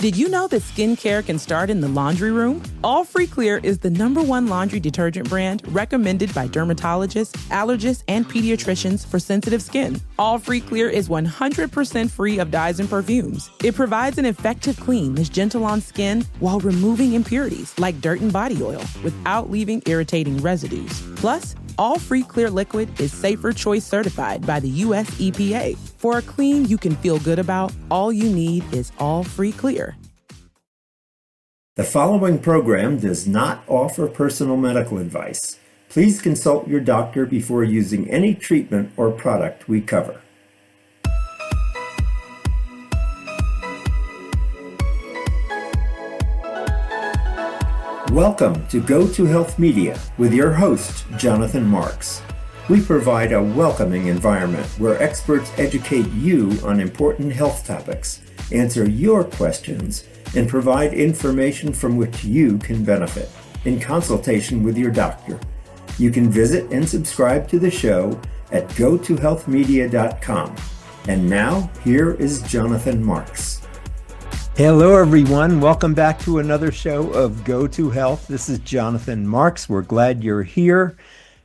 Did you know that skincare can start in the laundry room? All Free Clear is the #1 laundry detergent brand recommended by dermatologists, allergists, and pediatricians for sensitive skin. All Free Clear is 100% free of dyes and perfumes. It provides an effective clean that's gentle on skin while removing impurities like dirt and body oil without leaving irritating residues. Plus, All Free Clear Liquid is Safer Choice certified by the U.S. EPA. For a clean you can feel good about, all you need is All Free Clear. The following program does not offer personal medical advice. Please consult your doctor before using any treatment or product we cover. Welcome to Go to Health Media with your host, Jonathan Marks. We provide a welcoming environment where experts educate you on important health topics, answer your questions, and provide information from which you can benefit in consultation with your doctor. You can visit and subscribe to the show at gotohealthmedia.com. And now, here is Jonathan Marks. Hello, everyone. Welcome back to another show of Go to Health. This is Jonathan Marks. We're glad you're here.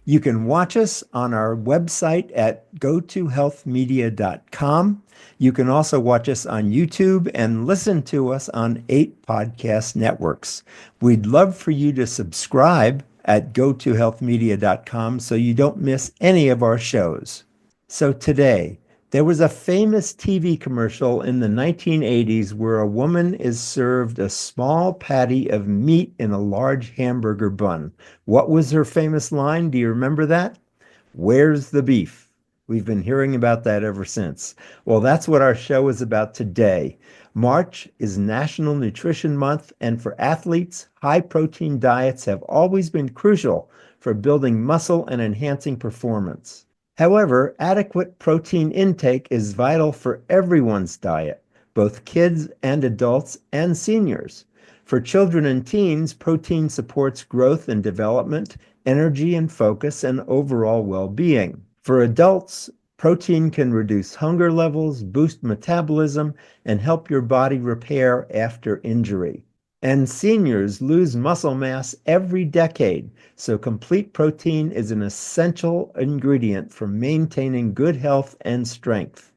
You can watch us on our website at gotohealthmedia.com. You can also watch us on YouTube and listen to us on 8 podcast networks. We'd love for you to subscribe at gotohealthmedia.com so you don't miss any of our shows. So today, there was a famous TV commercial in the 1980s where a woman is served a small patty of meat in a large hamburger bun. What was her famous line? Do you remember that? "Where's the beef?" We've been hearing about that ever since. Well, that's what our show is about today. March is National Nutrition Month, and for athletes, high-protein diets have always been crucial for building muscle and enhancing performance. However, adequate protein intake is vital for everyone's diet, both kids and adults and seniors. For children and teens, protein supports growth and development, energy and focus, and overall well-being. For adults, protein can reduce hunger levels, boost metabolism, and help your body repair after injury. And seniors lose muscle mass every decade, so complete protein is an essential ingredient for maintaining good health and strength.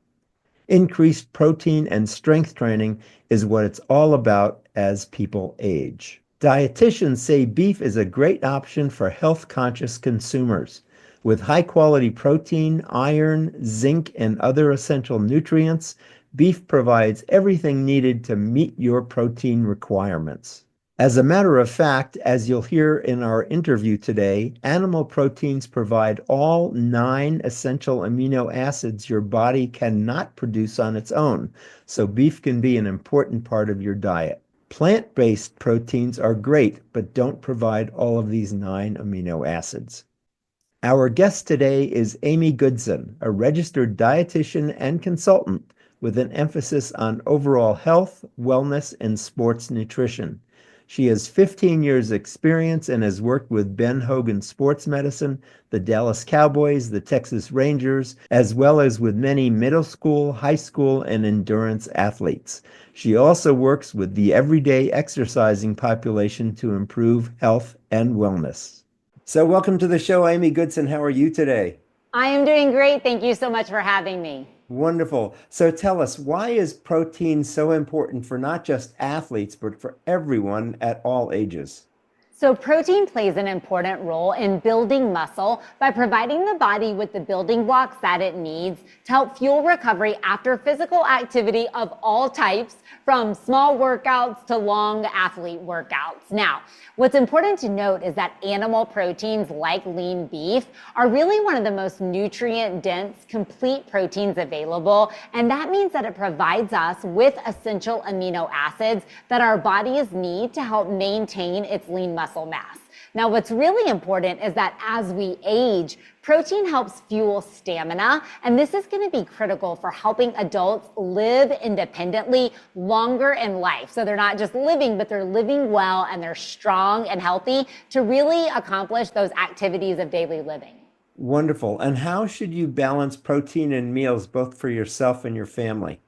Increased protein and strength training is what it's all about as people age. Dietitians say beef is a great option for health-conscious consumers. With high-quality protein, iron, zinc, and other essential nutrients, beef provides everything needed to meet your protein requirements. As a matter of fact, as you'll hear in our interview today, animal proteins provide all 9 essential amino acids your body cannot produce on its own, so beef can be an important part of your diet. Plant-based proteins are great, but don't provide all of these 9 amino acids. Our guest today is Amy Goodson, a registered dietitian and consultant with an emphasis on overall health, wellness, and sports nutrition. She has 15 years experience and has worked with Ben Hogan Sports Medicine, the Dallas Cowboys, the Texas Rangers, as well as with many middle school, high school, and endurance athletes. She also works with the everyday exercising population to improve health and wellness. So welcome to the show, Amy Goodson. How are you today? I am doing great. Thank you so much for having me. Wonderful. So tell us, why is protein so important for not just athletes, but for everyone at all ages? So protein plays an important role in building muscle by providing the body with the building blocks that it needs to help fuel recovery after physical activity of all types, from small workouts to long athlete workouts. Now, what's important to note is that animal proteins like lean beef are really one of the most nutrient-dense, complete proteins available, and that means that it provides us with essential amino acids that our bodies need to help maintain its lean muscle mass. Now, what's really important is that as we age, protein helps fuel stamina, and this is going to be critical for helping adults live independently longer in life. So they're not just living, but they're living well and they're strong and healthy to really accomplish those activities of daily living. Wonderful. And how should you balance protein in meals both for yourself and your family?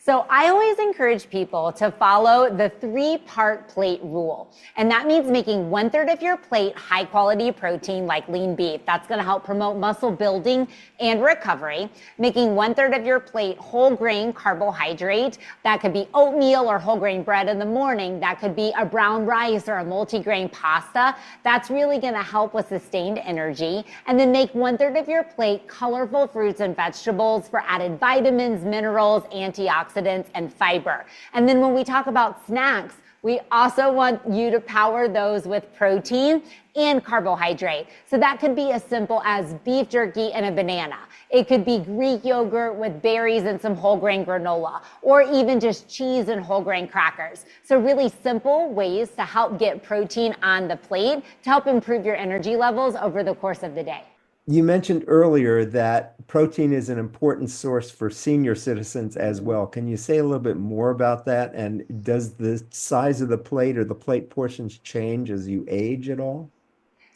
So I always encourage people to follow the 3-part plate rule. And that means making 1/3 of your plate high quality protein like lean beef. That's going to help promote muscle building and recovery. Making 1/3 of your plate whole grain carbohydrate. That could be oatmeal or whole grain bread in the morning. That could be a brown rice or a multigrain pasta. That's really going to help with sustained energy. And then make 1/3 of your plate colorful fruits and vegetables for added vitamins, minerals, antioxidants, and fiber. And then when we talk about snacks, we also want you to power those with protein and carbohydrate. So that could be as simple as beef jerky and a banana. It could be Greek yogurt with berries and some whole grain granola, or even just cheese and whole grain crackers. So really simple ways to help get protein on the plate to help improve your energy levels over the course of the day. You mentioned earlier that protein is an important source for senior citizens as well. Can you say a little bit more about that? And does the size of the plate or the plate portions change as you age at all?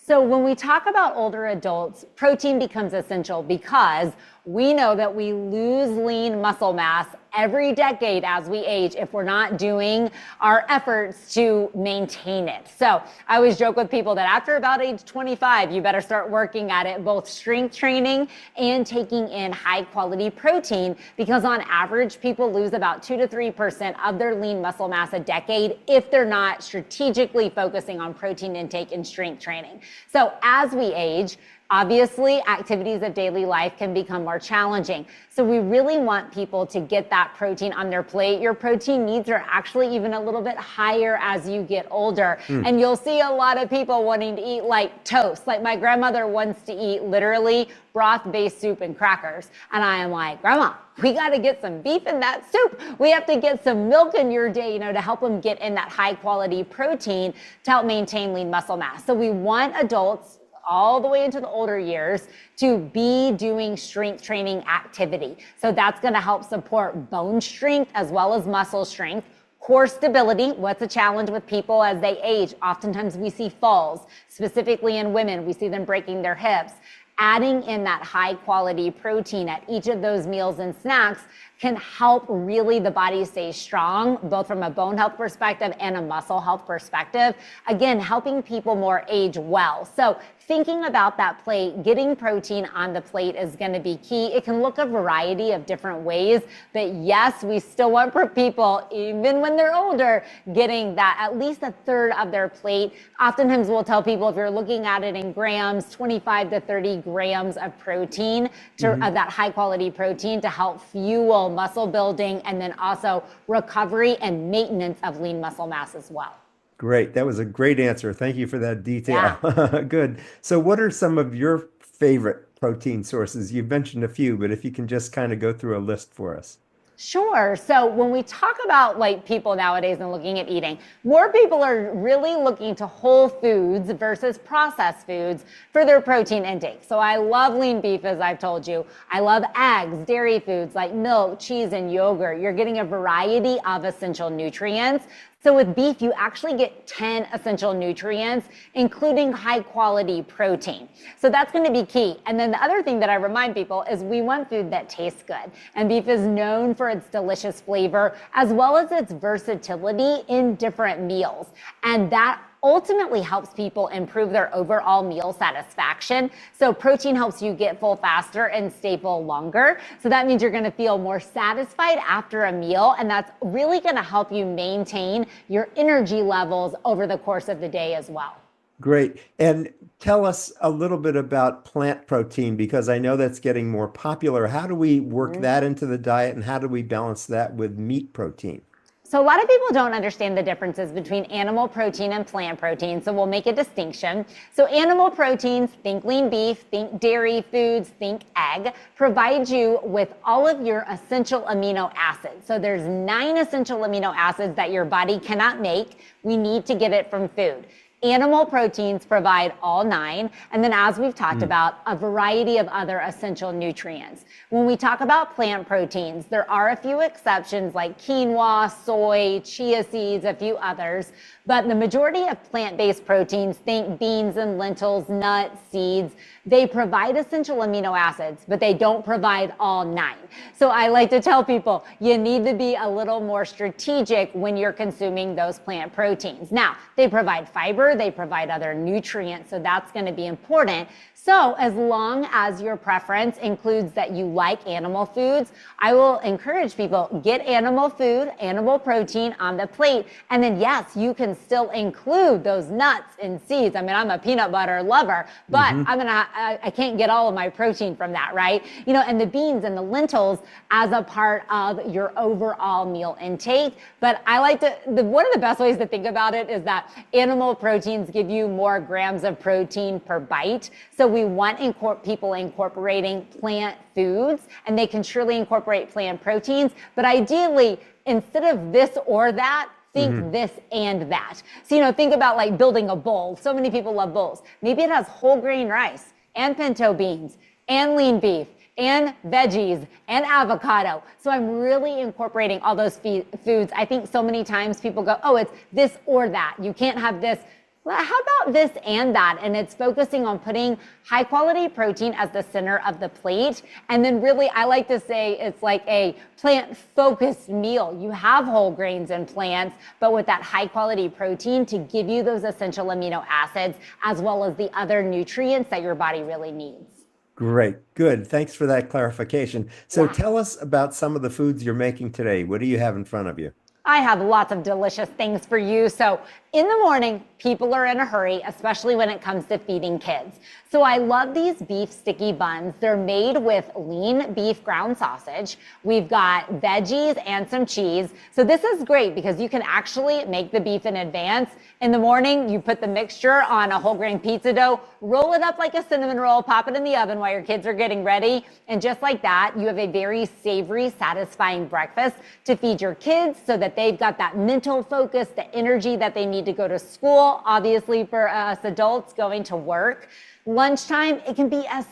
So when we talk about older adults, protein becomes essential because we know that we lose lean muscle mass every decade as we age if we're not doing our efforts to maintain it. So I always joke with people that after about age 25, you better start working at it, both strength training and taking in high quality protein, because on average, people lose about 2 to 3% of their lean muscle mass a decade if they're not strategically focusing on protein intake and strength training. So as we age, obviously, activities of daily life can become more challenging. So we really want people to get that protein on their plate. Your protein needs are actually even a little bit higher as you get older. And you'll see a lot of people wanting to eat like toast. Like my grandmother wants to eat literally broth-based soup and crackers. And I am like, Grandma, we got to get some beef in that soup. We have to get some milk in your day, to help them get in that high quality protein to help maintain lean muscle mass. So we want adults all the way into the older years to be doing strength training activity. So that's going to help support bone strength as well as muscle strength. Core stability. What's a challenge with people as they age? Oftentimes we see falls, specifically in women. We see them breaking their hips. Adding in that high quality protein at each of those meals and snacks can help really the body stay strong, both from a bone health perspective and a muscle health perspective. Again, helping people more age well. So thinking about that plate, getting protein on the plate is going to be key. It can look a variety of different ways, but yes, we still want for people, even when they're older, getting that at least 1/3 of their plate. Oftentimes we'll tell people, if you're looking at it in grams, 25 to 30 grams of protein, of that high quality protein to help fuel muscle building and then also recovery and maintenance of lean muscle mass as well. Great. That was a great answer. Thank you for that detail. Yeah. Good. So what are some of your favorite protein sources? You've mentioned a few, but if you can just kind of go through a list for us. Sure. So when we talk about people nowadays and looking at eating, more people are really looking to whole foods versus processed foods for their protein intake. So I love lean beef, as I've told you. I love eggs, dairy foods like milk, cheese, and yogurt. You're getting a variety of essential nutrients. So with beef, you actually get 10 essential nutrients, including high quality protein. So that's going to be key. And then the other thing that I remind people is we want food that tastes good. And beef is known for its delicious flavor, as well as its versatility in different meals. And that ultimately helps people improve their overall meal satisfaction. So protein helps you get full faster and stay full longer. So that means you're going to feel more satisfied after a meal. And that's really going to help you maintain your energy levels over the course of the day as well. Great. And tell us a little bit about plant protein, because I know that's getting more popular. How do we work that into the diet, and how do we balance that with meat protein? So a lot of people don't understand the differences between animal protein and plant protein, so we'll make a distinction. So animal proteins, think lean beef, think dairy foods, think egg, provide you with all of your essential amino acids. So there's 9 essential amino acids that your body cannot make. We need to get it from food. Animal proteins provide all 9, and then as we've talked about, a variety of other essential nutrients. When we talk about plant proteins, there are a few exceptions like quinoa, soy, chia seeds, a few others, but the majority of plant-based proteins, think beans and lentils, nuts, seeds, they provide essential amino acids, but they don't provide all 9. So I like to tell people, you need to be a little more strategic when you're consuming those plant proteins. Now, they provide fiber, they provide other nutrients, so that's going to be important. So as long as your preference includes that you like animal foods, I will encourage people, get animal food, animal protein on the plate. And then yes, you can still include those nuts and seeds. I mean, I'm a peanut butter lover, but I can't get all of my protein from that, right? You know, and the beans and the lentils as a part of your overall meal intake. But I like to, one of the best ways to think about it is that animal proteins give you more grams of protein per bite. So we want people incorporating plant foods, and they can surely incorporate plant proteins, but ideally, instead of this or that, think this and that. So, you know, think about like building a bowl. So many people love bowls. Maybe it has whole grain rice and pinto beans and lean beef and veggies and avocado. So I'm really incorporating all those foods. I think so many times people go, oh, it's this or that. You can't have this. Well, how about this and that? And it's focusing on putting high quality protein as the center of the plate. And then really, I like to say it's like a plant focused meal. You have whole grains and plants, but with that high quality protein to give you those essential amino acids, as well as the other nutrients that your body really needs. Great. Good. Thanks for that clarification. So tell us about some of the foods you're making today. What do you have in front of you? I have lots of delicious things for you. So in the morning, people are in a hurry, especially when it comes to feeding kids. So I love these beef sticky buns. They're made with lean beef ground sausage. We've got veggies and some cheese. So this is great because you can actually make the beef in advance. In the morning, you put the mixture on a whole grain pizza dough, roll it up like a cinnamon roll, pop it in the oven while your kids are getting ready. And just like that, you have a very savory, satisfying breakfast to feed your kids so that they've got that mental focus, the energy that they need to go to school, obviously for us adults going to work. Lunchtime, it can be as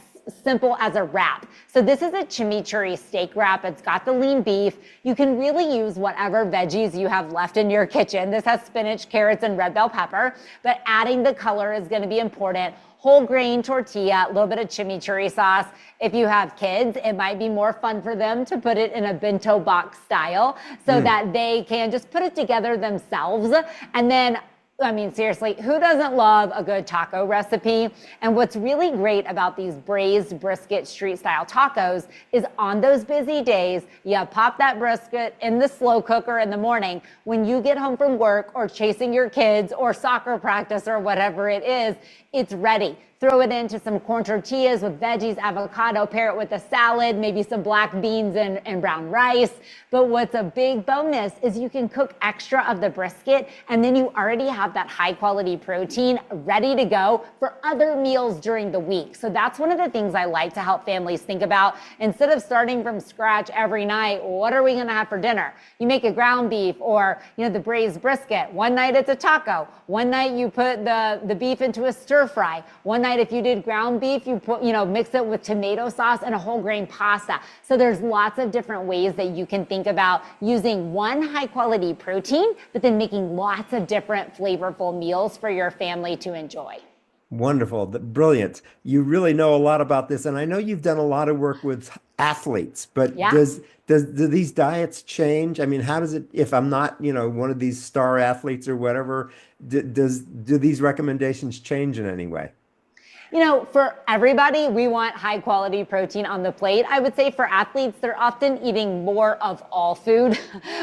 simple as a wrap. So this is a chimichurri steak wrap. It's got the lean beef. You can really use whatever veggies you have left in your kitchen. This has spinach, carrots, and red bell pepper, but adding the color is going to be important. Whole grain tortilla, a little bit of chimichurri sauce. If you have kids, it might be more fun for them to put it in a bento box style so that they can just put it together themselves. And then, I mean, seriously, who doesn't love a good taco recipe? And what's really great about these braised brisket street style tacos is on those busy days, you pop that brisket in the slow cooker in the morning. When you get home from work or chasing your kids or soccer practice or whatever it is, it's ready. Throw it into some corn tortillas with veggies, avocado, pair it with a salad, maybe some black beans and brown rice. But what's a big bonus is you can cook extra of the brisket and then you already have that high quality protein ready to go for other meals during the week. So that's one of the things I like to help families think about. Instead of starting from scratch every night, what are we gonna have for dinner? You make a ground beef or the braised brisket. One night it's a taco. One night you put the beef into a stir fry. One night if you did ground beef, you put, mix it with tomato sauce and a whole grain pasta. So there's lots of different ways that you can think about using one high quality protein, but then making lots of different flavorful meals for your family to enjoy. Wonderful. Brilliant. You really know a lot about this. And I know you've done a lot of work with athletes, but do these diets change? I mean, how does it, if I'm not, one of these star athletes or whatever, do these recommendations change in any way? For everybody, we want high quality protein on the plate. I would say for athletes, they're often eating more of all food,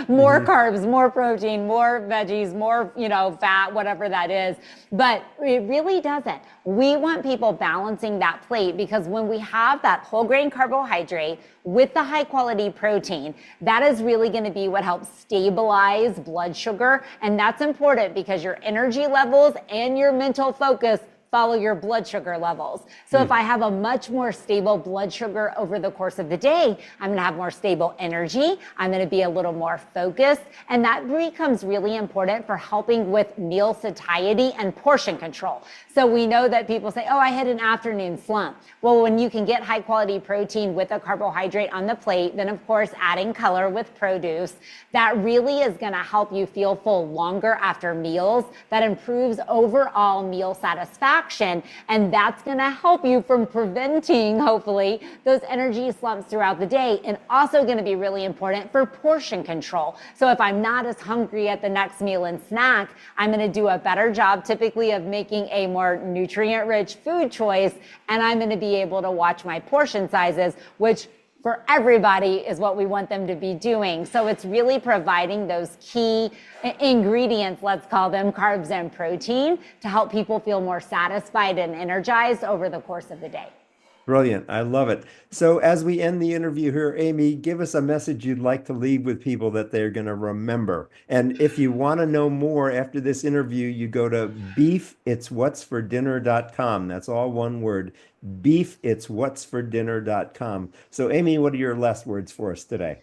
more carbs, more protein, more veggies, more, fat, whatever that is. But it really doesn't. We want people balancing that plate because when we have that whole grain carbohydrate with the high quality protein, that is really going to be what helps stabilize blood sugar. And that's important because your energy levels and your mental focus follow your blood sugar levels. So if I have a much more stable blood sugar over the course of the day, I'm going to have more stable energy. I'm going to be a little more focused. And that becomes really important for helping with meal satiety and portion control. So we know that people say, oh, I had an afternoon slump. Well, when you can get high quality protein with a carbohydrate on the plate, then of course adding color with produce, that really is going to help you feel full longer after meals. That improves overall meal satisfaction. And that's going to help you from preventing, hopefully, those energy slumps throughout the day. And also going to be really important for portion control. So if I'm not as hungry at the next meal and snack, I'm going to do a better job typically of making a more nutrient-rich food choice, and I'm going to be able to watch my portion sizes, which for everybody is what we want them to be doing. So it's really providing those key ingredients, let's call them carbs and protein, to help people feel more satisfied and energized over the course of the day. Brilliant. I love it. So as we end the interview here, Amy, give us a message you'd like to leave with people that they're going to remember. And if you want to know more after this interview, you go to beefitswhatsfordinner.com. That's all one word, beefitswhatsfordinner.com. So Amy, what are your last words for us today?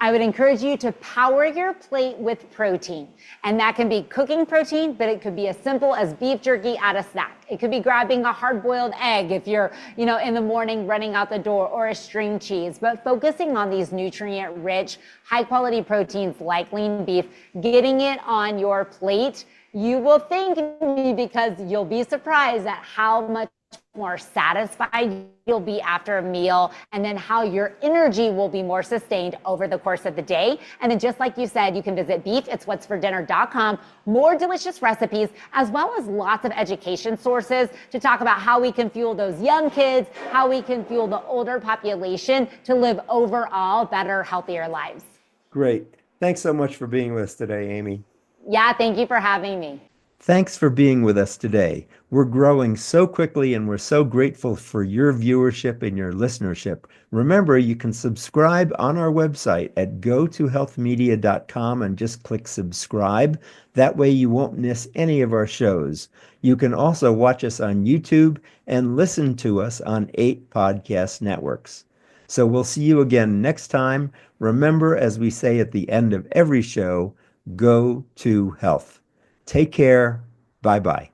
I would encourage you to power your plate with protein. And that can be cooking protein, but it could be as simple as beef jerky at a snack. It could be grabbing a hard-boiled egg if you're, in the morning running out the door, or a string cheese. But focusing on these nutrient-rich, high-quality proteins like lean beef, getting it on your plate, you will thank me because you'll be surprised at how much more satisfied you'll be after a meal, and then how your energy will be more sustained over the course of the day. And then just like you said, you can visit beefitswhatsfordinner.com, more delicious recipes, as well as lots of education sources to talk about how we can fuel those young kids, how we can fuel the older population to live overall better, healthier lives. Great. Thanks so much for being with us today, Amy. Yeah, thank you for having me. Thanks for being with us today. We're growing so quickly and we're so grateful for your viewership and your listenership. Remember, you can subscribe on our website at gotohealthmedia.com and just click subscribe. That way you won't miss any of our shows. You can also watch us on YouTube and listen to us on 8 podcast networks. So we'll see you again next time. Remember, as we say at the end of every show, go to health. Take care. Bye-bye.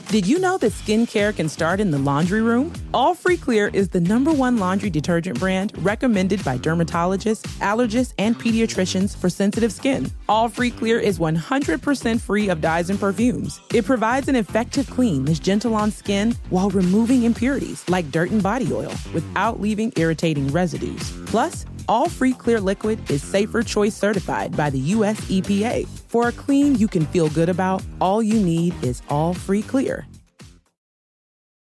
Did you know that skincare can start in the laundry room? All Free Clear is the #1 laundry detergent brand recommended by dermatologists, allergists, and pediatricians for sensitive skin. All Free Clear is 100% free of dyes and perfumes. It provides an effective clean that's gentle on skin while removing impurities like dirt and body oil without leaving irritating residues. Plus, All Free Clear liquid is Safer Choice certified by the US EPA. For a clean you can feel good about, all you need is All Free Clear.